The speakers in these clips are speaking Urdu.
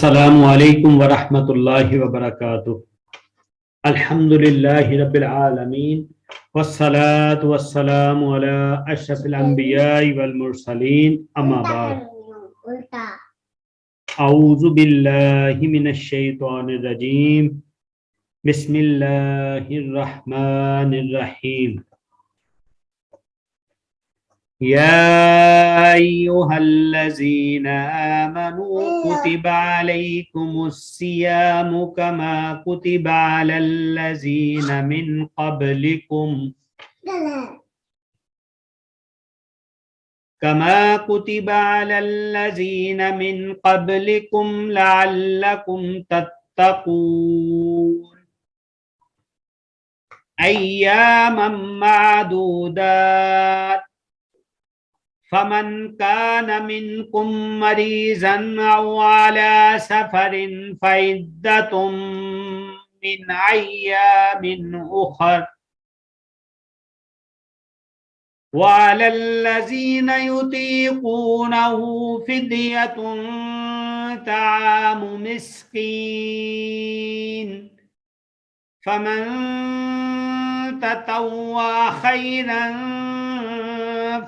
السلام علیکم ورحمۃ اللہ وبرکاتہ۔ الحمد للہ رب العالمین والصلاة والسلام علی اشرف الانبیاء والمرسلین، اما بعد۔ اعوذ باللہ من الشیطان الرجیم، بسم اللہ الرحمن الرحیم۔ يا أيها الذين آمنوا كتب عليكم الصيام كما كتب على الذين من قبلكم لعلكم تتقون أياما معدودات، فمن كان منكم مريضا أو على سفر فعدة من أيام أخر، وعلى الذين يطيقونه فدية طعام مسكين، فمن تطوع خيرا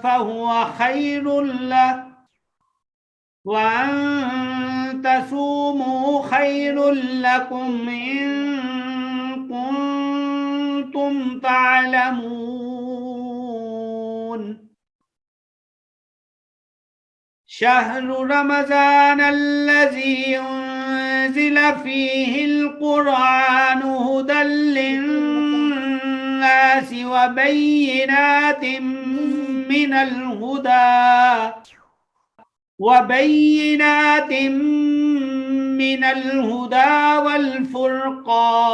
فهو خير له، وأن تصوموا خير لكم إن كنتم تعلمون۔ شهر رمضان الذي أنزل فيه القرآن هدى للناس وبينات من الهدى والفرقان،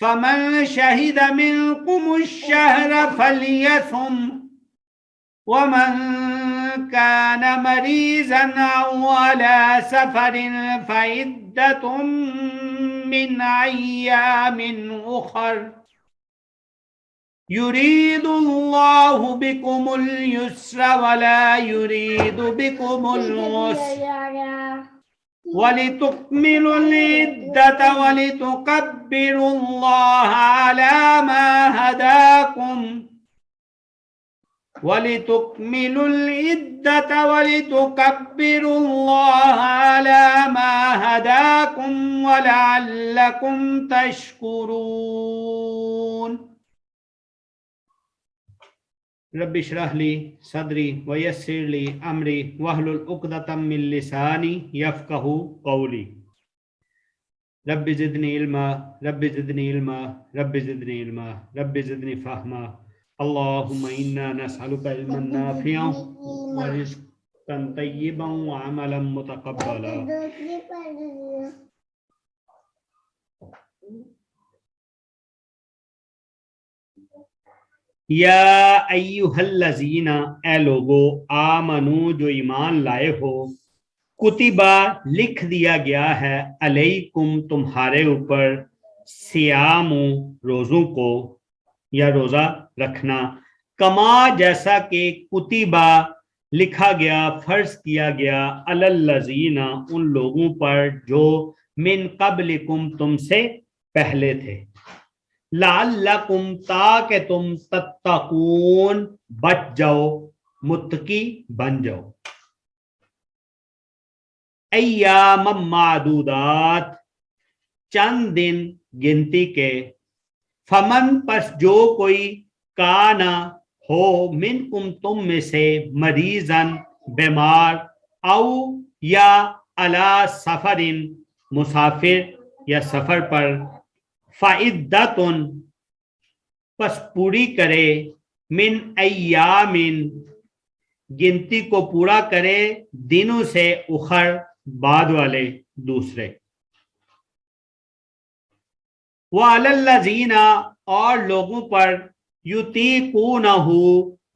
فمن شهد منكم الشهر فليصم، ومن كان مريضا أو على سفر فعدة من أيام أخر، يريد الله بكم اليسر ولا يريد بكم العسر، ولتكملوا العدة ولتكبروا الله على ما هداكم، ولتكملوا العدة ولتكبروا الله على ما هداكم ولعلكم تشكرون۔ رب اشرح لي صدري ويسر لي امري واحلل عقدة من لساني يفقهوا قولي۔ رب زدني علما رب زدني علما رب زدني علما رب زدني فهما۔ اللهم إنا نسألك علما نافعا ورزقا طيبا وعملا متقبلا۔ یا ایہا الذین، اے لوگو، آمنو، جو ایمان لائے ہو، کتبہ، لکھ دیا گیا ہے، علیکم، تمہارے اوپر، سیام، روزوں کو یا روزہ رکھنا، کما، جیسا کہ کتبہ، لکھا گیا، فرض کیا گیا، علی الذین، ان لوگوں پر جو من قبلکم، تم سے پہلے تھے، لعلکم، تاکہ تم تتقون، بچ جاؤ، متقی بن جاؤ۔ ایام معدودات، چند دن گنتی کے، فمن، پس جو کوئی، کانا ہو، منکم، تم میں سے، مریضن، بیمار، او یا علی سفرن، مسافر یا سفر پر، فعدتن، پس پوری کرے، من ایامن، گنتی کو پورا کرے، دنوں سے، اخر، بعد والے، دوسرے۔ وعلی الذین، اور لوگوں پر، یطیقونہ،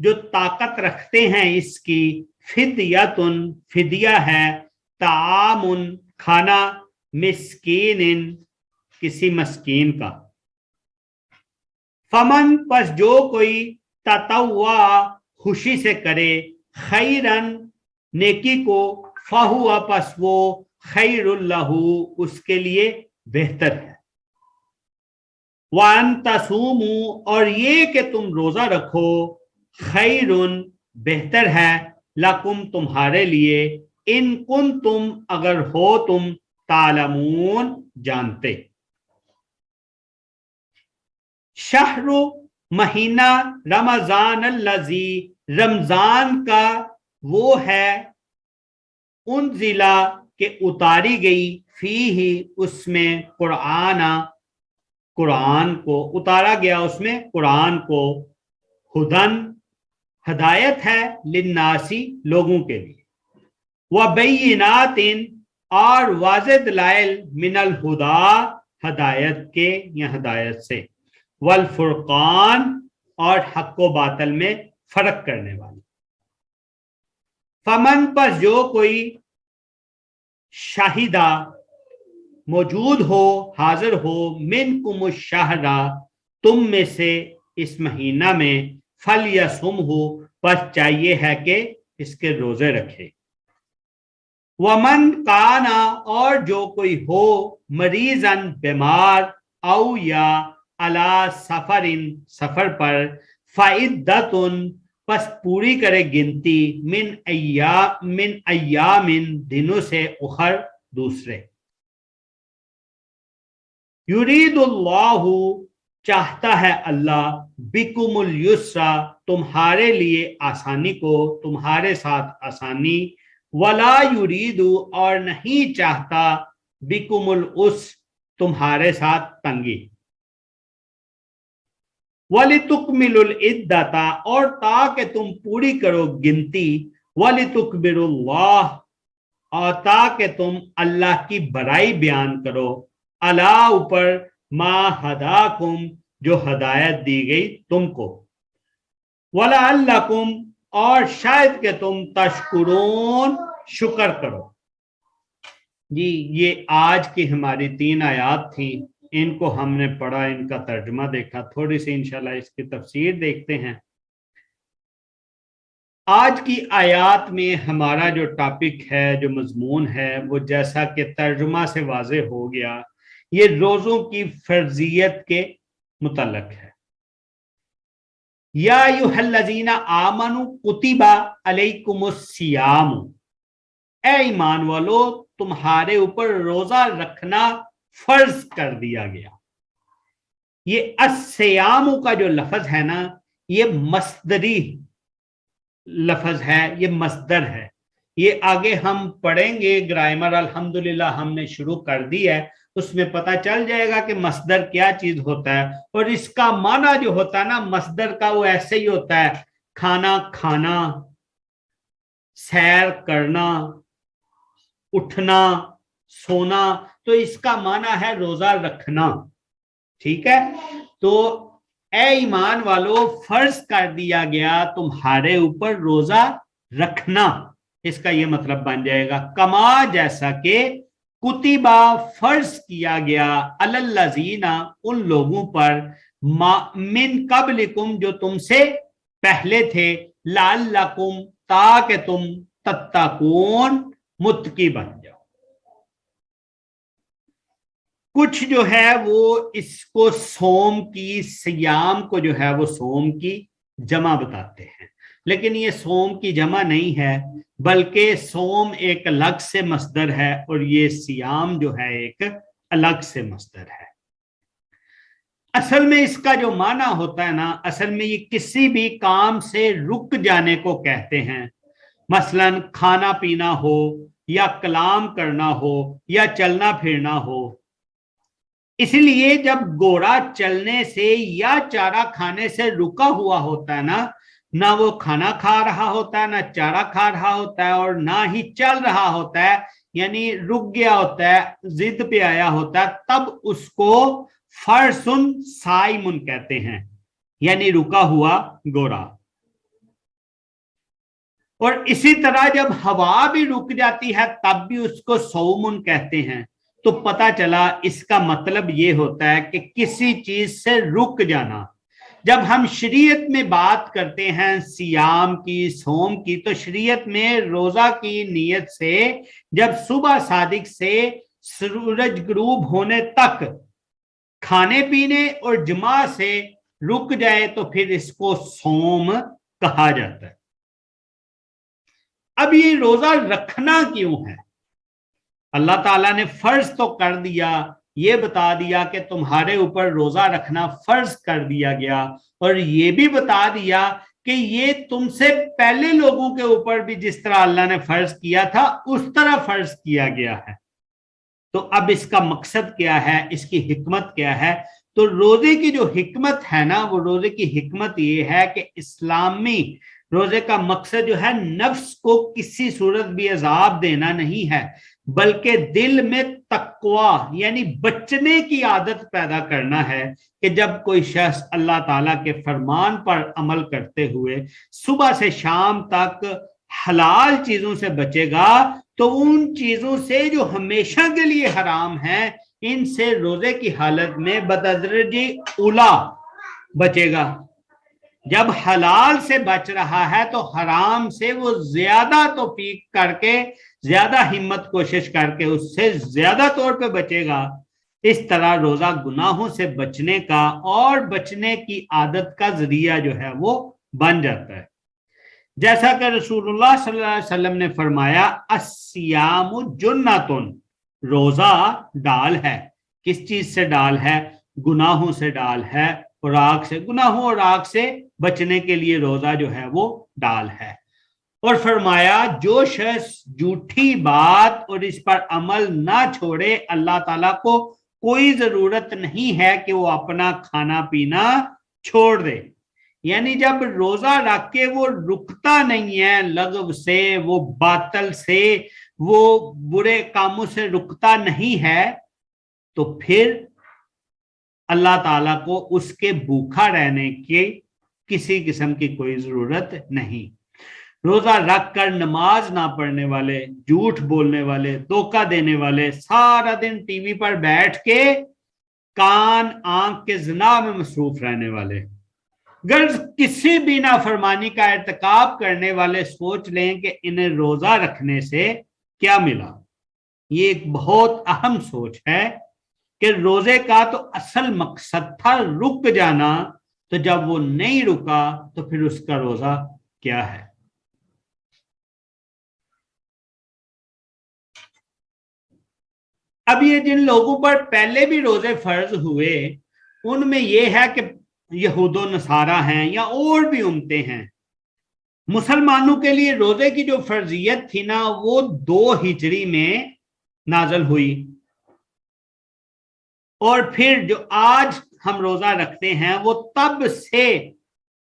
جو طاقت رکھتے ہیں اس کی، فدیۃن، فدیہ ہے، طعام، کھانا، مسکین، کسی مسکین کا۔ فمن، پس جو کوئی، تطوع، خوشی سے کرے، خیرن، نیکی کو، فہو پس وہ خیر لہو اس کے لیے بہتر ہے، وَأَن تَصُومُوا اور یہ کہ تم روزہ رکھو، خیر بہتر ہے، لکم تمہارے لیے، ان کنتم اگر ہو تم، تعلمون جانتے۔ شہر مہینہ رمضان الذی رمضان کا وہ ہے، انزلہ کہ اتاری گئی، فیہ اس میں، قرآن کو اتارا گیا، اس میں قرآن کو، ہدن ہدایت ہے، للناسی لوگوں کے لیے، وبینات اور واضح دلائل، من الہدا ہدایت کے یا ہدایت سے، والفرقان اور حق و باطل میں فرق کرنے والی۔ فمن پس جو کوئی، شاہدہ موجود ہو، حاضر ہو، منکم الشہرا تم میں سے اس مہینہ میں، فلیصمہ پس چاہیے ہے کہ اس کے روزے رکھے، ومن کانا اور جو کوئی ہو، مریضاً بیمار، او یا علی سفرن سفر پر، فعدتن پس پوری کرے گنتی، من ایام دنوں سے، اخر دوسرے۔ یرید اللہ چاہتا ہے اللہ، بکم الیسر تمہارے لیے آسانی کو، تمہارے ساتھ آسانی، ولا یرید اور نہیں چاہتا، بکم العسر تمہارے ساتھ تنگی، وَلِتُكْمِلُوا الْعِدَّةَ اور تاکہ تم پوری کرو گنتی، وَلِتُكْبِرُوا اللَّهَ اور تاکہ تم اللہ کی بڑائی بیان کرو، عَلَىٰ اوپر، ما ہداکم جو ہدایت دی گئی تم کو، وَلَعَلَّكُمْ اور شاید کہ تم تشکرون شکر کرو۔ جی یہ آج کی ہماری 3 آیات تھیں، ان کو ہم نے پڑھا، ان کا ترجمہ دیکھا، تھوڑی سی انشاءاللہ اس کی تفسیر دیکھتے ہیں۔ آج کی آیات میں ہمارا جو ٹاپک ہے، جو مضمون ہے، وہ جیسا کہ ترجمہ سے واضح ہو گیا، یہ روزوں کی فرضیت کے متعلق ہے۔ یا ایھا الذین آمنوا کتب علیکم الصیام، اے ایمان والو تمہارے اوپر روزہ رکھنا فرض کر دیا گیا۔ یہ الصیام کا جو لفظ ہے نا، یہ مصدری لفظ ہے، یہ مصدر ہے۔ یہ آگے ہم پڑھیں گے، گرامر الحمدللہ ہم نے شروع کر دی ہے، اس میں پتہ چل جائے گا کہ مصدر کیا چیز ہوتا ہے، اور اس کا معنی جو ہوتا ہے نا مصدر کا، وہ ایسے ہی ہوتا ہے، کھانا کھانا، سیر کرنا، اٹھنا، سونا، تو اس کا معنی ہے روزہ رکھنا۔ ٹھیک ہے، تو اے ایمان والو فرض کر دیا گیا تمہارے اوپر روزہ رکھنا، اس کا یہ مطلب بن جائے گا، کما جیسا کہ، کتبہ فرض کیا گیا، علی الذین ان لوگوں پر، من قبلکم جو تم سے پہلے تھے، لعلکم تاکہ تم، تتقون متقی بن جاؤ۔ کچھ جو ہے وہ اس کو صوم کی، سیام کو جو ہے وہ صوم کی جمع بتاتے ہیں، لیکن یہ صوم کی جمع نہیں ہے، بلکہ صوم ایک الگ سے مصدر ہے، اور یہ سیام جو ہے ایک الگ سے مصدر ہے۔ اصل میں اس کا جو معنی ہوتا ہے نا، اصل میں یہ کسی بھی کام سے رک جانے کو کہتے ہیں، مثلا کھانا پینا ہو، یا کلام کرنا ہو، یا چلنا پھرنا ہو۔ اس لیے جب گھوڑا چلنے سے یا چارہ کھانے سے رکا ہوا ہوتا ہے نا، نہ وہ کھانا کھا رہا ہوتا ہے، نہ چارہ کھا رہا ہوتا ہے، اور نہ ہی چل رہا ہوتا ہے، یعنی رک گیا ہوتا ہے، ضد پہ آیا ہوتا ہے، تب اس کو فرسن سائمن کہتے ہیں، یعنی رکا ہوا گھوڑا۔ اور اسی طرح جب ہوا بھی رک جاتی ہے تب بھی اس کو صومن کہتے ہیں۔ تو پتہ چلا اس کا مطلب یہ ہوتا ہے کہ کسی چیز سے رک جانا، جب ہم شریعت میں بات کرتے ہیں سیام کی، صوم کی، تو شریعت میں روزہ کی نیت سے جب صبح صادق سے سورج غروب ہونے تک کھانے پینے اور جماع سے رک جائے تو پھر اس کو صوم کہا جاتا ہے۔ اب یہ روزہ رکھنا کیوں ہے؟ اللہ تعالیٰ نے فرض تو کر دیا، یہ بتا دیا کہ تمہارے اوپر روزہ رکھنا فرض کر دیا گیا، اور یہ بھی بتا دیا کہ یہ تم سے پہلے لوگوں کے اوپر بھی جس طرح اللہ نے فرض کیا تھا اس طرح فرض کیا گیا ہے۔ تو اب اس کا مقصد کیا ہے، اس کی حکمت کیا ہے؟ تو روزے کی جو حکمت ہے نا، وہ روزے کی حکمت یہ ہے کہ اسلامی روزے کا مقصد جو ہے نفس کو کسی صورت بھی عذاب دینا نہیں ہے، بلکہ دل میں تقوی یعنی بچنے کی عادت پیدا کرنا ہے کہ جب کوئی شخص اللہ تعالیٰ کے فرمان پر عمل کرتے ہوئے صبح سے شام تک حلال چیزوں سے بچے گا تو ان چیزوں سے جو ہمیشہ کے لیے حرام ہیں ان سے روزے کی حالت میں بتدریجی اولا بچے گا۔ جب حلال سے بچ رہا ہے تو حرام سے وہ زیادہ توفیق کر کے، زیادہ ہمت کوشش کر کے اس سے زیادہ طور پہ بچے گا۔ اس طرح روزہ گناہوں سے بچنے کا اور بچنے کی عادت کا ذریعہ جو ہے وہ بن جاتا ہے۔ جیسا کہ رسول اللہ صلی اللہ علیہ وسلم نے فرمایا الصیام جنۃ، روزہ ڈال ہے۔ کس چیز سے ڈال ہے؟ گناہوں سے ڈال ہے، اور آگ سے، گناہوں اور آگ سے بچنے کے لیے روزہ جو ہے وہ ڈال ہے۔ اور فرمایا جو شخص جھوٹی بات اور اس پر عمل نہ چھوڑے، اللہ تعالیٰ کو کوئی ضرورت نہیں ہے کہ وہ اپنا کھانا پینا چھوڑ دے۔ یعنی جب روزہ رکھ کے وہ رکتا نہیں ہے لغو سے، وہ باطل سے، وہ برے کاموں سے رکتا نہیں ہے، تو پھر اللہ تعالیٰ کو اس کے بھوکا رہنے کی کسی قسم کی کوئی ضرورت نہیں۔ روزہ رکھ کر نماز نہ پڑھنے والے، جھوٹ بولنے والے، دھوکہ دینے والے، سارا دن ٹی وی پر بیٹھ کے کان آنکھ کے زنا میں مصروف رہنے والے، غرض کسی بھی نافرمانی کا ارتکاب کرنے والے سوچ لیں کہ انہیں روزہ رکھنے سے کیا ملا۔ یہ ایک بہت اہم سوچ ہے کہ روزے کا تو اصل مقصد تھا رک جانا، تو جب وہ نہیں رکا تو پھر اس کا روزہ کیا ہے؟ اب یہ جن لوگوں پر پہلے بھی روزے فرض ہوئے ان میں یہ ہے کہ یہود و نصارہ ہیں یا اور بھی امتیں ہیں، مسلمانوں کے لیے روزے کی جو فرضیت تھی نا وہ 2 ہجری میں نازل ہوئی، اور پھر جو آج ہم روزہ رکھتے ہیں وہ تب سے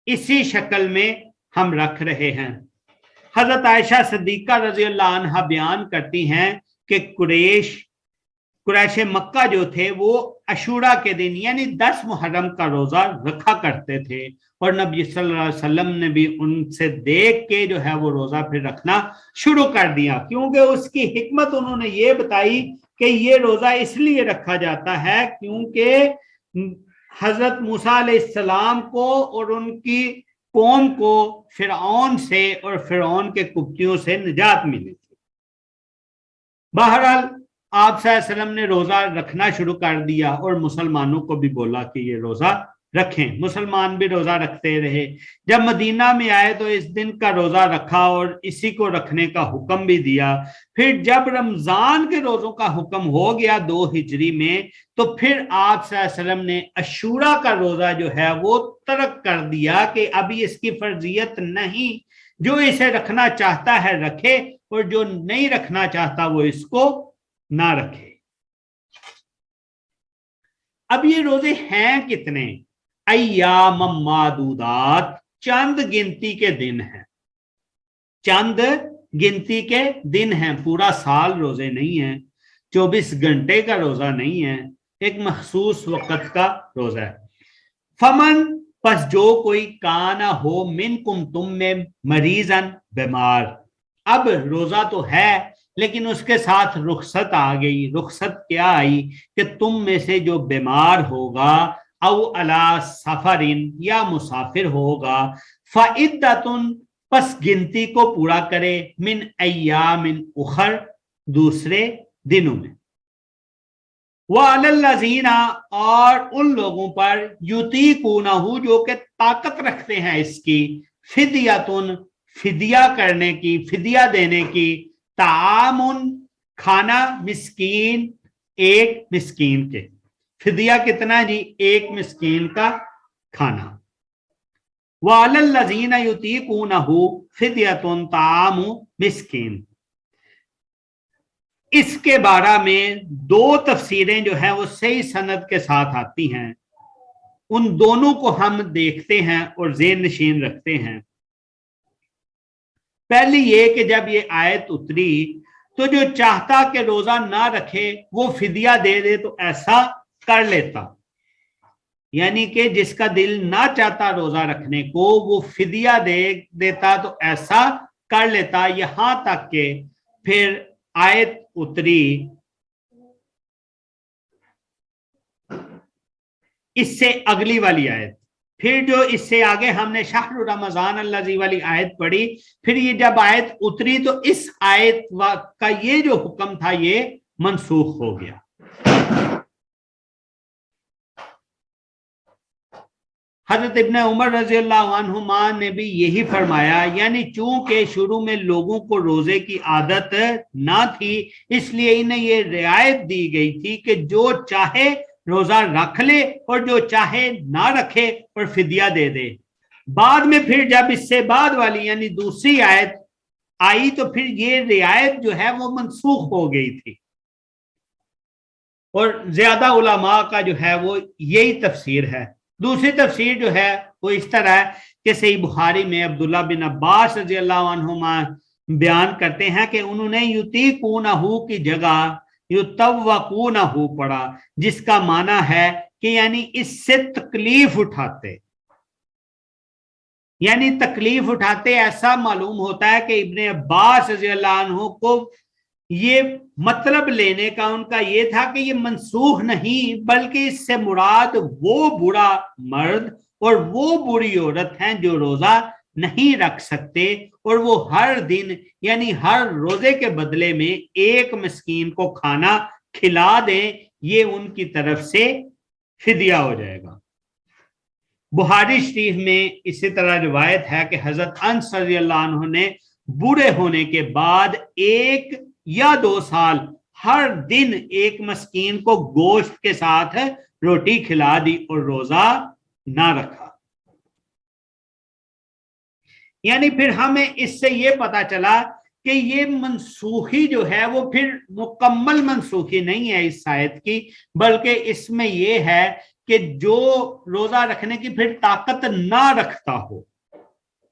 اسی شکل میں ہم رکھ رہے ہیں۔ حضرت عائشہ صدیقہ رضی اللہ عنہ بیان کرتی ہیں کہ قریش مکہ جو تھے وہ عاشورہ کے دن یعنی 10 محرم کا روزہ رکھا کرتے تھے، اور نبی صلی اللہ علیہ وسلم نے بھی ان سے دیکھ کے جو ہے وہ روزہ پھر رکھنا شروع کر دیا، کیونکہ اس کی حکمت انہوں نے یہ بتائی کہ یہ روزہ اس لیے رکھا جاتا ہے کیونکہ حضرت موسیٰ علیہ السلام کو اور ان کی قوم کو فرعون سے اور فرعون کے قبطیوں سے نجات ملی تھی۔ بہرحال آپ صلی اللہ علیہ وسلم نے روزہ رکھنا شروع کر دیا اور مسلمانوں کو بھی بولا کہ یہ روزہ رکھیں، مسلمان بھی روزہ رکھتے رہے۔ جب مدینہ میں آئے تو اس دن کا روزہ رکھا اور اسی کو رکھنے کا حکم بھی دیا۔ پھر جب رمضان کے روزوں کا حکم ہو گیا 2 ہجری میں تو پھر آپ صلی اللہ علیہ وسلم نے عاشورہ کا روزہ جو ہے وہ ترک کر دیا کہ ابھی اس کی فرضیت نہیں، جو اسے رکھنا چاہتا ہے رکھے اور جو نہیں رکھنا چاہتا وہ اس کو نہ رکھے۔ اب یہ روزے ہیں کتنے؟ ایام معدودات، چند گنتی کے دن ہیں، چند گنتی کے دن ہیں، پورا سال روزے نہیں ہیں، 24 گھنٹے کا روزہ نہیں ہے، ایک مخصوص وقت کا روزہ ہے۔ فمن، پس جو کوئی کانا ہو منکم، تم میں، مریضن، بیمار۔ اب روزہ تو ہے لیکن اس کے ساتھ رخصت آ گئی۔ رخصت کیا آئی کہ تم میں سے جو بیمار ہوگا او علی سفرن یا مسافر ہوگا فعدتن پس گنتی کو پورا کرے من ایام اخر دوسرے دنوں میں وعلی الذین اور ان لوگوں پر یطیقونہ جو کہ طاقت رکھتے ہیں اس کی فدیتن فدیہ کرنے کی فدیہ دینے کی طعام کھانا مسکین ایک مسکین کے فدیہ کتنا جی ایک مسکین کا کھانا وعلی الذین یطیقونہ فدیۃ طعام مسکین اس کے بارے میں دو تفسیریں جو ہیں وہ صحیح سند کے ساتھ آتی ہیں ان دونوں کو ہم دیکھتے ہیں اور ذہن نشین رکھتے ہیں پہلی یہ کہ جب یہ آیت اتری تو جو چاہتا کہ روزہ نہ رکھے وہ فدیہ دے دے تو ایسا کر لیتا یعنی کہ جس کا دل نہ چاہتا روزہ رکھنے کو وہ فدیہ دے دیتا تو ایسا کر لیتا یہاں تک کہ پھر آیت اتری اس سے اگلی والی آیت پھر جو اس سے آگے ہم نے شہر رمضان الذی والی آیت پڑھی پھر یہ جب آیت اتری تو اس آیت کا یہ جو حکم تھا یہ منسوخ ہو گیا حضرت ابن عمر رضی اللہ عنہما نے بھی یہی فرمایا یعنی چونکہ شروع میں لوگوں کو روزے کی عادت نہ تھی اس لیے انہیں یہ رعایت دی گئی تھی کہ جو چاہے روزہ رکھ لے اور جو چاہے نہ رکھے اور فدیہ دے دے بعد میں پھر جب اس سے بعد والی یعنی دوسری آیت آئی تو پھر یہ رعایت جو ہے وہ منسوخ ہو گئی تھی اور زیادہ علماء کا جو ہے وہ یہی تفسیر ہے دوسری تفسیر جو ہے وہ اس طرح ہے کہ صحیح بخاری میں عبداللہ بن عباس رضی اللہ عنہما بیان کرتے ہیں کہ انہوں نے یطیقونہ کی جگہ یطوقونہ پڑھا جس کا معنی ہے کہ یعنی اس سے تکلیف اٹھاتے یعنی تکلیف اٹھاتے ایسا معلوم ہوتا ہے کہ ابن عباس رضی اللہ عنہ کو یہ مطلب لینے کا ان کا یہ تھا کہ یہ منسوخ نہیں بلکہ اس سے مراد وہ برا مرد اور وہ بری عورت ہیں جو روزہ نہیں رکھ سکتے اور وہ ہر دن یعنی ہر روزے کے بدلے میں ایک مسکین کو کھانا کھلا دیں یہ ان کی طرف سے فدیہ ہو جائے گا بخاری شریف میں اسی طرح روایت ہے کہ حضرت انس رضی اللہ عنہ نے بوڑھے ہونے کے بعد 1 یا 2 سال ہر دن ایک مسکین کو گوشت کے ساتھ روٹی کھلا دی اور روزہ نہ رکھا یعنی پھر ہمیں اس سے یہ پتا چلا کہ یہ منسوخی جو ہے وہ پھر مکمل منسوخی نہیں ہے اس آیت کی بلکہ اس میں یہ ہے کہ جو روزہ رکھنے کی پھر طاقت نہ رکھتا ہو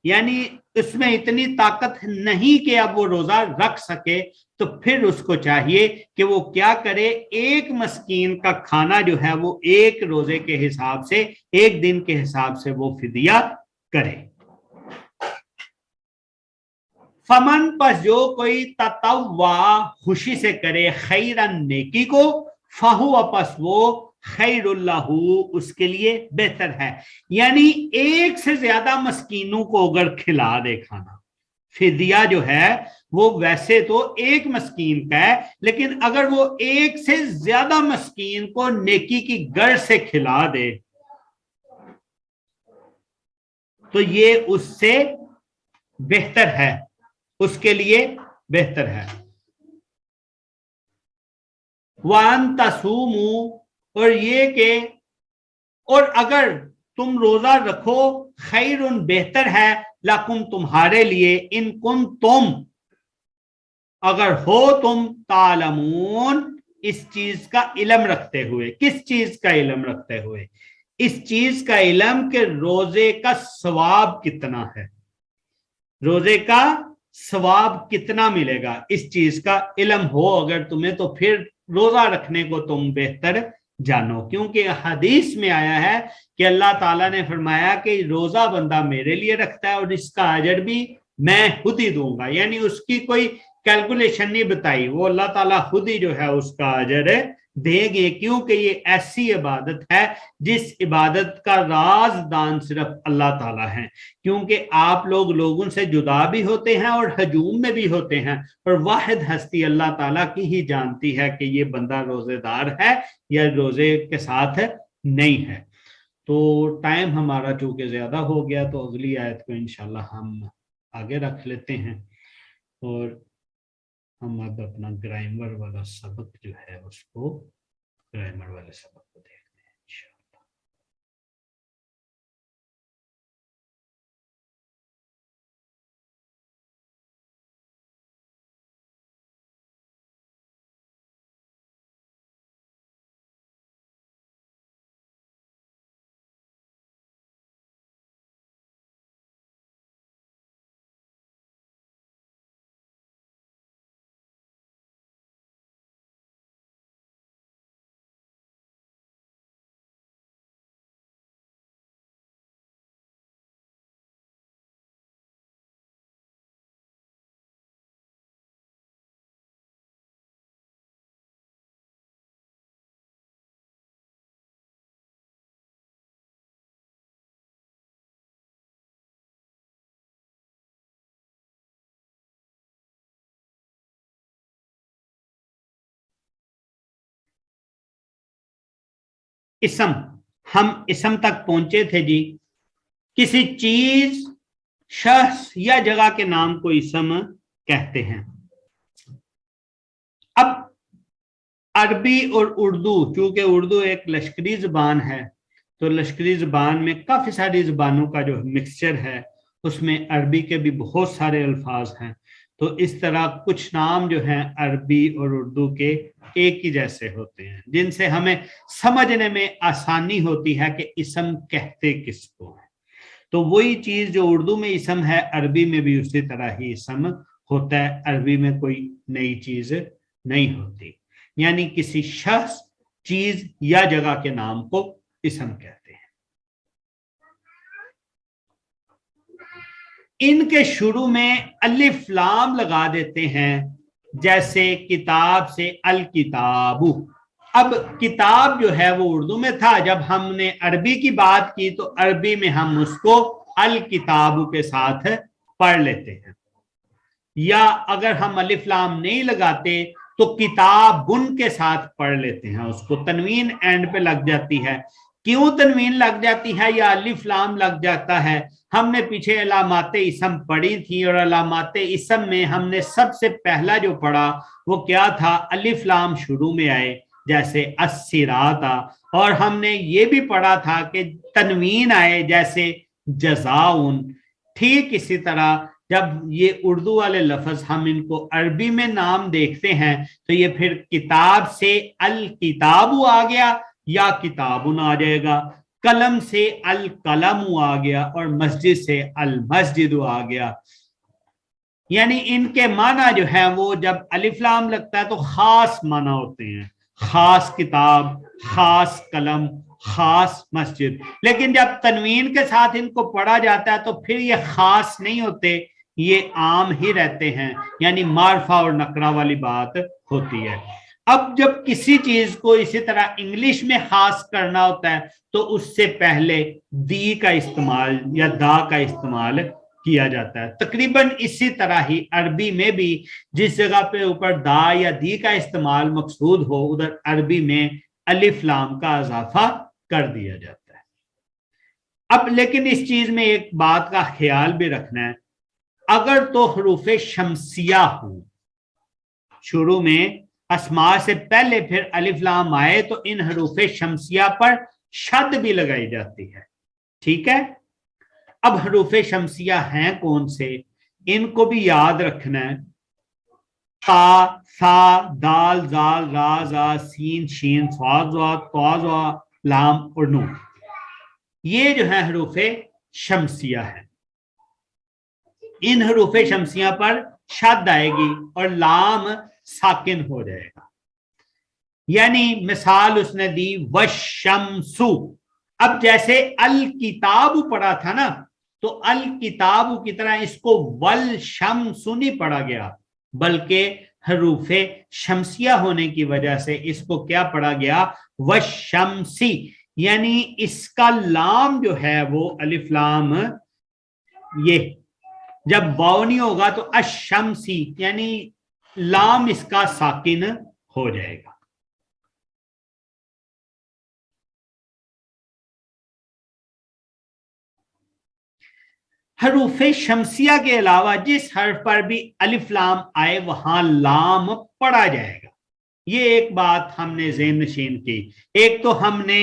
یعنی اس میں اتنی طاقت نہیں کہ اب وہ روزہ رکھ سکے تو پھر اس کو چاہیے کہ وہ کیا کرے ایک مسکین کا کھانا جو ہے وہ ایک روزے کے حساب سے ایک دن کے حساب سے وہ فدیہ کرے فمن پس جو کوئی تطوع خوشی سے کرے خیرن نیکی کو فہو پس وہ خیر اللہ اس کے لیے بہتر ہے یعنی ایک سے زیادہ مسکینوں کو اگر کھلا دے کھانا فدیہ جو ہے وہ ویسے تو ایک مسکین کا ہے لیکن اگر وہ ایک سے زیادہ مسکین کو نیکی کی غرض سے کھلا دے تو یہ اس سے بہتر ہے اس کے لیے بہتر ہے وَأَن تَصُومُوا اور یہ کہ اور اگر تم روزہ رکھو خیرن بہتر ہے لکم تمہارے لیے ان کن تم اگر ہو تم تعلمون اس چیز کا علم رکھتے ہوئے کس چیز کا علم رکھتے ہوئے اس چیز کا علم کہ روزے کا ثواب کتنا ہے روزے کا ثواب کتنا ملے گا اس چیز کا علم ہو اگر تمہیں تو پھر روزہ رکھنے کو تم بہتر جانو کیونکہ حدیث میں آیا ہے کہ اللہ تعالیٰ نے فرمایا کہ روزہ بندہ میرے لیے رکھتا ہے اور اس کا اجر بھی میں خود ہی دوں گا یعنی اس کی کوئی کیلکولیشن نہیں بتائی وہ اللہ تعالیٰ خود ہی جو ہے اس کا اجر دیں گے، کیونکہ یہ ایسی عبادت ہے جس عبادت کا رازدان صرف اللہ تعالیٰ ہے، کیونکہ آپ لوگ لوگوں سے جدا بھی ہوتے ہیں اور ہجوم میں بھی ہوتے ہیں، اور واحد ہستی اللہ تعالیٰ کی ہی جانتی ہے کہ یہ بندہ روزے دار ہے یا روزے کے ساتھ نہیں ہے۔ تو ٹائم ہمارا چونکہ زیادہ ہو گیا تو اگلی آیت کو انشاءاللہ ہم آگے رکھ لیتے ہیں، اور ہم اب اپنا گرامر والا سبق جو ہے اس کو گرامر والے سبق کو دیکھتے ہیں انشاءاللہ۔ اسم، ہم اسم تک پہنچے تھے جی، کسی چیز، شخص یا جگہ کے نام کو اسم کہتے ہیں۔ اب عربی اور اردو، چونکہ اردو ایک لشکری زبان ہے تو لشکری زبان میں کافی ساری زبانوں کا جو مکسچر ہے، اس میں عربی کے بھی بہت سارے الفاظ ہیں، تو اس طرح کچھ نام جو ہیں عربی اور اردو کے ایک ہی جیسے ہوتے ہیں، جن سے ہمیں سمجھنے میں آسانی ہوتی ہے کہ اسم کہتے کس کو ہیں۔ تو وہی چیز جو اردو میں اسم ہے، عربی میں بھی اسی طرح ہی اسم ہوتا ہے، عربی میں کوئی نئی چیز نہیں ہوتی، یعنی کسی شخص، چیز یا جگہ کے نام کو اسم کہتے ہیں۔ ان کے شروع میں الف لام لگا دیتے ہیں، جیسے کتاب سے الکتاب۔ اب کتاب جو ہے وہ اردو میں تھا، جب ہم نے عربی کی بات کی تو عربی میں ہم اس کو الکتاب کے ساتھ پڑھ لیتے ہیں، یا اگر ہم الف لام نہیں لگاتے تو کتابن کے ساتھ پڑھ لیتے ہیں، اس کو تنوین اینڈ پہ لگ جاتی ہے۔ کیوں تنوین لگ جاتی ہے یا الف لام لگ جاتا ہے؟ ہم نے پیچھے علامات اسم پڑھی تھی، اور علامات اسم میں ہم نے سب سے پہلا جو پڑھا وہ کیا تھا؟ الف لام شروع میں آئے، جیسے الصراط، اور ہم نے یہ بھی پڑھا تھا کہ تنوین آئے جیسے جزاؤن۔ ٹھیک اسی طرح جب یہ اردو والے لفظ ہم ان کو عربی میں نام دیکھتے ہیں تو یہ پھر کتاب سے الکتاب آ گیا یا کتابن آ جائے گا، قلم سے القلم آ گیا، اور مسجد سے المسجد آ گیا۔ یعنی ان کے معنی جو ہیں وہ جب الف لام لگتا ہے تو خاص معنی ہوتے ہیں، خاص کتاب، خاص قلم، خاص مسجد۔ لیکن جب تنوین کے ساتھ ان کو پڑھا جاتا ہے تو پھر یہ خاص نہیں ہوتے، یہ عام ہی رہتے ہیں، یعنی معرفہ اور نکرہ والی بات ہوتی ہے۔ اب جب کسی چیز کو اسی طرح انگلش میں خاص کرنا ہوتا ہے تو اس سے پہلے دی کا استعمال یا دا کا استعمال کیا جاتا ہے۔ تقریباً اسی طرح ہی عربی میں بھی جس جگہ پہ اوپر دا یا دی کا استعمال مقصود ہو، ادھر عربی میں الف لام کا اضافہ کر دیا جاتا ہے۔ اب لیکن اس چیز میں ایک بات کا خیال بھی رکھنا ہے، اگر تو حروف شمسیہ ہوں، شروع میں اسماء سے پہلے پھر الف لام آئے تو ان حروف شمسیہ پر شد بھی لگائی جاتی ہے، ٹھیک ہے۔ اب حروف شمسیہ ہیں کون سے؟ ان کو بھی یاد رکھنا ہے، تا، ثا، دال، زال، را، زا، سین، شین، صاد، ضاد، طا، ظا، لام اور نون، یہ جو ہے حروف شمسیہ ہیں۔ ان حروف شمسیہ پر شد آئے گی اور لام ساکن ہو جائے گا، یعنی مثال اس نے دی وشمسو۔ اب جیسے الکتاب پڑھا تھا نا، تو الکتاب کی طرح اس کو والشمس نہیں پڑھا گیا، بلکہ حروف شمسیہ ہونے کی وجہ سے اس کو کیا پڑھا گیا؟ وشمسی، یعنی اس کا لام جو ہے وہ الف لام، یہ جب واو نہیں ہوگا تو اشمسی، یعنی لام اس کا ساکن ہو جائے گا۔ حروف شمسیہ کے علاوہ جس حرف پر بھی الف لام آئے وہاں لام پڑھا جائے گا۔ یہ ایک بات ہم نے ذہن نشین کی۔ ایک تو ہم نے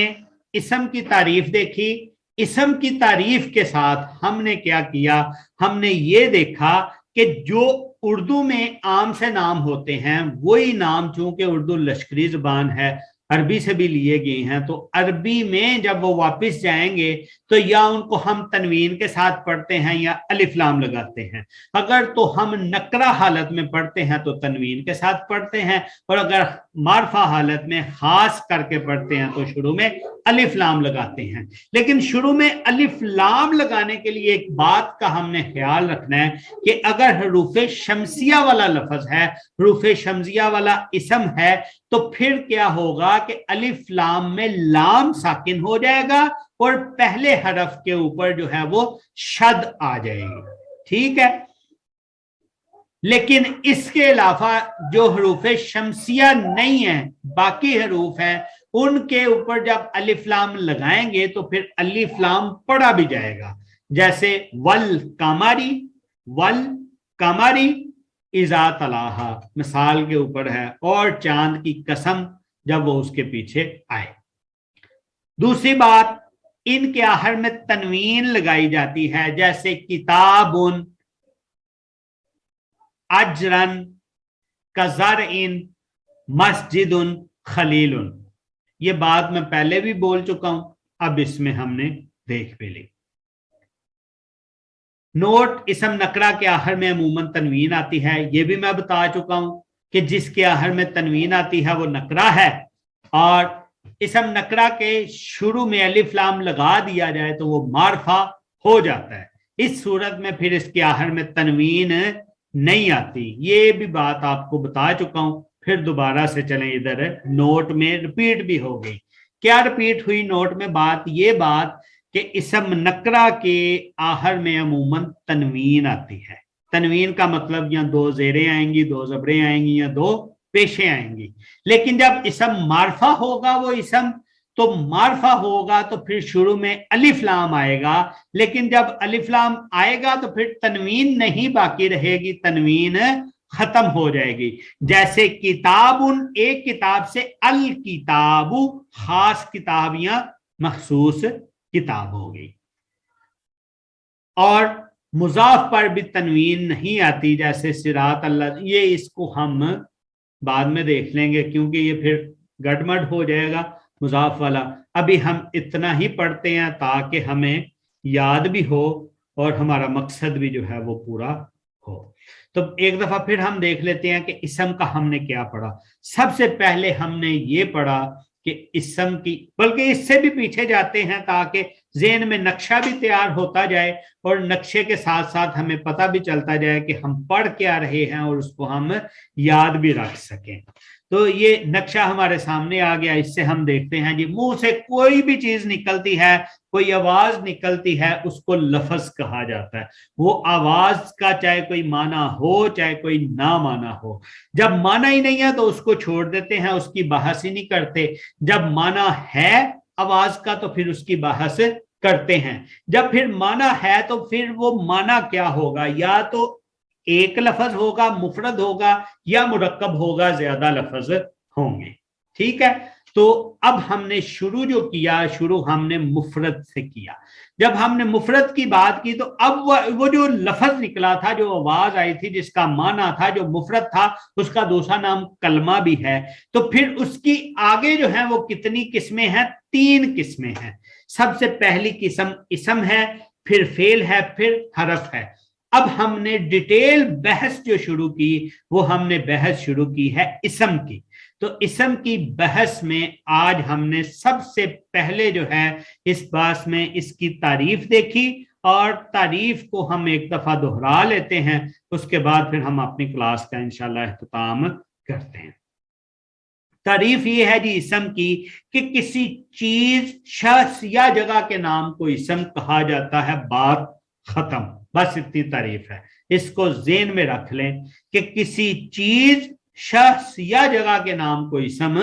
اسم کی تعریف دیکھی، اسم کی تعریف کے ساتھ ہم نے کیا کیا؟ ہم نے یہ دیکھا کہ جو اردو میں عام سے نام ہوتے ہیں وہی نام، چونکہ اردو لشکری زبان ہے، عربی سے بھی لیے گئے ہیں، تو عربی میں جب وہ واپس جائیں گے تو یا ان کو ہم تنوین کے ساتھ پڑھتے ہیں یا الف لام لگاتے ہیں۔ اگر تو ہم نکرہ حالت میں پڑھتے ہیں تو تنوین کے ساتھ پڑھتے ہیں، اور اگر معرفہ حالت میں خاص کر کے پڑھتے ہیں تو شروع میں الف لام لگاتے ہیں۔ لیکن شروع میں الف لام لگانے کے لیے ایک بات کا ہم نے خیال رکھنا ہے کہ اگر حروف شمسیہ والا لفظ ہے، حروف شمسیہ والا اسم ہے، تو پھر کیا ہوگا کہ الف لام میں لام ساکن ہو جائے گا اور پہلے حرف کے اوپر جو ہے وہ شد آ جائے گی، ٹھیک ہے۔ لیکن اس کے علاوہ جو حروف شمسیہ نہیں ہیں، باقی حروف ہیں، ان کے اوپر جب الف لام لگائیں گے تو پھر الف لام پڑھا بھی جائے گا، جیسے والقمری، والقمری اذا تلاہا مثال کے اوپر ہے، اور چاند کی قسم جب وہ اس کے پیچھے آئے۔ دوسری بات، ان کے آخر میں تنوین لگائی جاتی ہے، جیسے کتابن، اجرن، کزرعن، مسجدن، خلیلن۔ یہ بات میں پہلے بھی بول چکا ہوں، اب اس میں ہم نے دیکھ بھی لی۔ نوٹ، اسم نکرہ کے آخر میں عموماً تنوین آتی ہے، یہ بھی میں بتا چکا ہوں کہ جس کے آخر میں تنوین آتی ہے وہ نکرہ ہے، اور اسم نکرہ کے شروع میں الف لام لگا دیا جائے تو وہ معرفہ ہو جاتا ہے۔ اس صورت میں پھر اس کے آخر میں تنوین نہیں آتی، یہ بھی بات آپ کو بتا چکا ہوں۔ پھر دوبارہ سے چلیں، ادھر نوٹ میں رپیٹ بھی ہو گئی۔ کیا رپیٹ ہوئی نوٹ میں؟ بات یہ کہ اسم نکرہ کے آخر میں عموماً تنوین آتی ہے۔ تنوین کا مطلب یا دو زیریں آئیں گی، دو زبریں آئیں گی، یا دو پیشیں آئیں گی۔ لیکن جب اسم معرفہ ہوگا وہ اسم، تو معرفہ ہوگا تو پھر شروع میں الف لام آئے گا، لیکن جب الف لام آئے گا تو پھر تنوین نہیں باقی رہے گی، تنوین ختم ہو جائے گی۔ جیسے کتابن، ایک کتاب سے الکتاب، خاص کتاب یا مخصوص کتاب ہو گئی۔ اور مضاف پر بھی تنوین نہیں آتی، جیسے صراط اللہ، یہ اس کو ہم بعد میں دیکھ لیں گے کیونکہ یہ پھر گڑمڑ ہو جائے گا مضاف والا۔ ابھی ہم اتنا ہی پڑھتے ہیں تاکہ ہمیں یاد بھی ہو اور ہمارا مقصد بھی جو ہے وہ پورا ہو۔ تو ایک دفعہ پھر ہم دیکھ لیتے ہیں کہ اسم کا ہم نے کیا پڑھا۔ سب سے پہلے ہم نے یہ پڑھا کہ اسم کی، بلکہ اس سے بھی پیچھے جاتے ہیں تاکہ ذہن میں نقشہ بھی تیار ہوتا جائے اور نقشے کے ساتھ ساتھ ہمیں پتہ بھی چلتا جائے کہ ہم پڑھ کیا رہے ہیں اور اس کو ہم یاد بھی رکھ سکیں۔ تو یہ نقشہ ہمارے سامنے آ گیا، اس سے ہم دیکھتے ہیں جی منہ سے کوئی بھی چیز نکلتی ہے، کوئی آواز نکلتی ہے، اس کو لفظ کہا جاتا ہے۔ وہ آواز کا چاہے کوئی معنی ہو چاہے کوئی نہ معنی ہو، جب معنی ہی نہیں ہے تو اس کو چھوڑ دیتے ہیں، اس کی بحث ہی نہیں کرتے۔ جب معنی ہے آواز کا تو پھر اس کی بحث کرتے ہیں۔ جب پھر معنی ہے تو پھر وہ معنی کیا ہوگا، یا تو ایک لفظ ہوگا، مفرد ہوگا، یا مرکب ہوگا، زیادہ لفظ ہوں گے، ٹھیک ہے۔ تو اب ہم نے شروع جو کیا، شروع ہم نے مفرد سے کیا۔ جب ہم نے مفرد کی بات کی تو اب وہ جو لفظ نکلا تھا، جو آواز آئی تھی، جس کا معنی تھا، جو مفرد تھا، اس کا دوسرا نام کلمہ بھی ہے۔ تو پھر اس کی آگے جو ہے وہ کتنی قسمیں ہیں؟ 3 قسمیں ہیں۔ سب سے پہلی قسم اسم ہے، پھر فعل ہے، پھر حرف ہے۔ اب ہم نے ڈیٹیل بحث جو شروع کی، وہ ہم نے بحث شروع کی ہے اسم کی۔ تو اسم کی بحث میں آج ہم نے سب سے پہلے جو ہے اس بات میں اس کی تعریف دیکھی اور تعریف کو ہم ایک دفعہ دہرا لیتے ہیں، اس کے بعد پھر ہم اپنی کلاس کا انشاءاللہ اختتام کرتے ہیں۔ تعریف یہ ہے جی اسم کی کہ کسی چیز، شخص یا جگہ کے نام کو اسم کہا جاتا ہے، بات ختم، بس اتنی تعریف ہے۔ اس کو ذہن میں رکھ لیں کہ کسی چیز، شخص یا جگہ کے نام کو اسم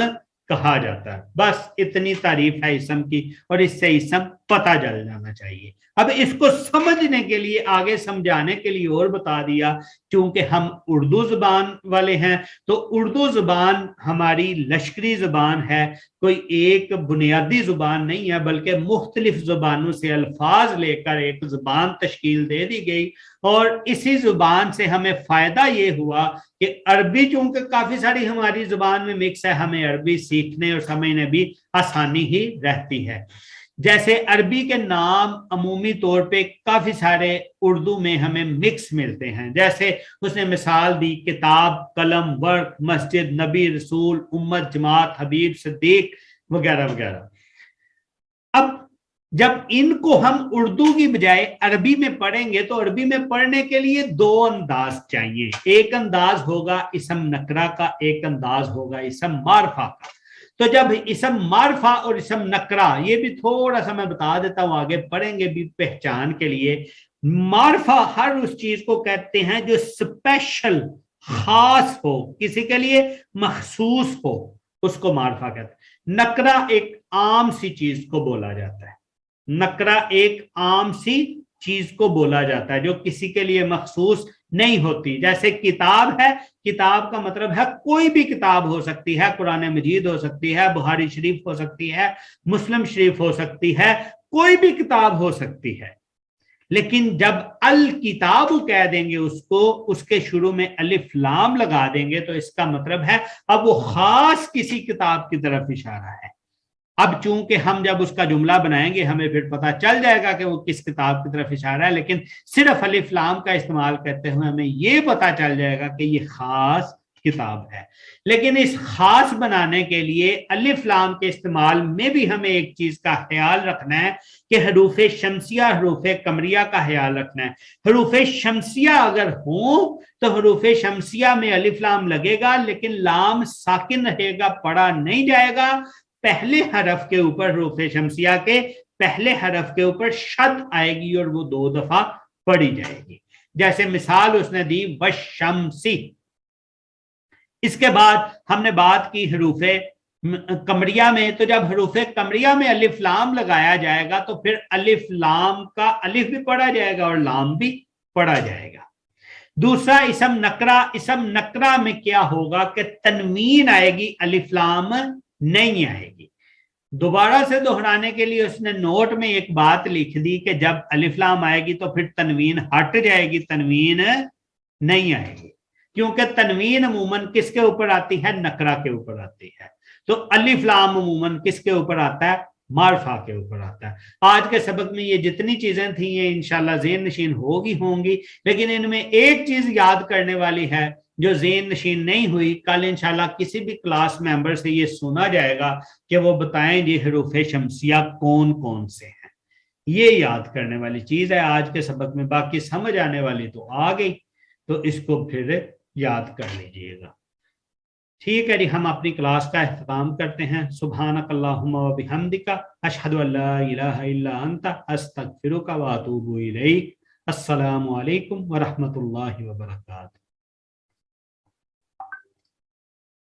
کہا جاتا ہے، بس اتنی تعریف ہے اسم کی، اور اس سے اسم پتہ چل جانا چاہیے۔ اب اس کو سمجھنے کے لیے، آگے سمجھانے کے لیے اور بتا دیا، چونکہ ہم اردو زبان والے ہیں تو اردو زبان ہماری لشکری زبان ہے، کوئی ایک بنیادی زبان نہیں ہے، بلکہ مختلف زبانوں سے الفاظ لے کر ایک زبان تشکیل دے دی گئی، اور اسی زبان سے ہمیں فائدہ یہ ہوا کہ عربی چونکہ کافی ساری ہماری زبان میں مکس ہے، ہمیں عربی سیکھنے اور سمجھنے بھی آسانی ہی رہتی ہے۔ جیسے عربی کے نام عمومی طور پہ کافی سارے اردو میں ہمیں مکس ملتے ہیں، جیسے اس نے مثال دی کتاب، قلم، ورق، مسجد، نبی، رسول، امت، جماعت، حبیب، صدیق وغیرہ وغیرہ۔ اب جب ان کو ہم اردو کی بجائے عربی میں پڑھیں گے تو عربی میں پڑھنے کے لیے دو انداز چاہیے، ایک انداز ہوگا اسم نکرہ کا، ایک انداز ہوگا اسم معرفہ کا۔ تو جب اسم معرفہ اور اسم نکرہ، یہ بھی تھوڑا سا میں بتا دیتا ہوں، آگے پڑھیں گے بھی پہچان کے لیے۔ معرفہ ہر اس چیز کو کہتے ہیں جو اسپیشل، خاص ہو، کسی کے لیے مخصوص ہو، اس کو معرفہ کہتے ہیں۔ نکرہ ایک عام سی چیز کو بولا جاتا ہے، نکرہ ایک عام سی چیز کو بولا جاتا ہے جو کسی کے لیے مخصوص نہیں ہوتی۔ جیسے کتاب ہے، کتاب کا مطلب ہے کوئی بھی کتاب ہو سکتی ہے، قرآن مجید ہو سکتی ہے، بخاری شریف ہو سکتی ہے، مسلم شریف ہو سکتی ہے، کوئی بھی کتاب ہو سکتی ہے۔ لیکن جب الکتاب کہہ دیں گے اس کو، اس کے شروع میں الف لام لگا دیں گے تو اس کا مطلب ہے اب وہ خاص کسی کتاب کی طرف اشارہ ہے۔ اب چونکہ ہم جب اس کا جملہ بنائیں گے ہمیں پھر پتہ چل جائے گا کہ وہ کس کتاب کی طرف اشارہ ہے، لیکن صرف الف لام کا استعمال کرتے ہوئے ہمیں یہ پتہ چل جائے گا کہ یہ خاص کتاب ہے۔ لیکن اس خاص بنانے کے لیے الف لام کے استعمال میں بھی ہمیں ایک چیز کا خیال رکھنا ہے کہ حروف شمسیہ، حروف قمریہ کا خیال رکھنا ہے۔ حروف شمسیہ اگر ہوں تو حروف شمسیہ میں الف لام لگے گا، لیکن لام ساکن رہے گا، پڑھا نہیں جائے گا۔ پہلے حرف کے اوپر، حروف شمسیہ کے پہلے حرف کے اوپر شد آئے گی اور وہ 2 دفعہ پڑھی جائے گی۔ جیسے مثال اس نے دی وشمسی۔ اس کے بعد ہم نے بات کی حروف قمریہ میں، تو جب حروف قمریہ میں الف لام لگایا جائے گا تو پھر الف لام کا الف بھی پڑھا جائے گا اور لام بھی پڑھا جائے گا۔ دوسرا اسم نکرہ، اسم نکرہ میں کیا ہوگا کہ تنوین آئے گی، الف لام نہیں آئے گی۔ دوبارہ سے دہرانے کے لیے اس نے نوٹ میں ایک بات لکھ دی کہ جب الف لام آئے گی تو پھر تنوین ہٹ جائے گی، تنوین نہیں آئے گی، کیونکہ تنوین عموماً کس کے اوپر آتی ہے؟ نکرہ کے اوپر آتی ہے۔ تو الف لام عموماً کس کے اوپر آتا ہے؟ معرفہ کے اوپر آتا ہے۔ آج کے سبق میں یہ جتنی چیزیں تھیں یہ انشاءاللہ ذہن نشین ہوں گی، لیکن ان میں ایک چیز یاد کرنے والی ہے جو ذہن نشین نہیں ہوئی، کل انشاءاللہ کسی بھی کلاس ممبر سے یہ سنا جائے گا کہ وہ بتائیں جی حروف شمسیہ کون کون سے ہیں۔ یہ یاد کرنے والی چیز ہے آج کے سبق میں، باقی سمجھ آنے والی تو آ گئی، تو اس کو پھر یاد کر لیجئے گا۔ ٹھیک ہے جی، ہم اپنی کلاس کا اختتام کرتے ہیں۔ سبحانک اللہم و بحمدک، اشہد ان لا الہ الا انت، استغفرک و اتوب الیک۔ السلام علیکم ورحمۃ اللہ وبرکاتہ۔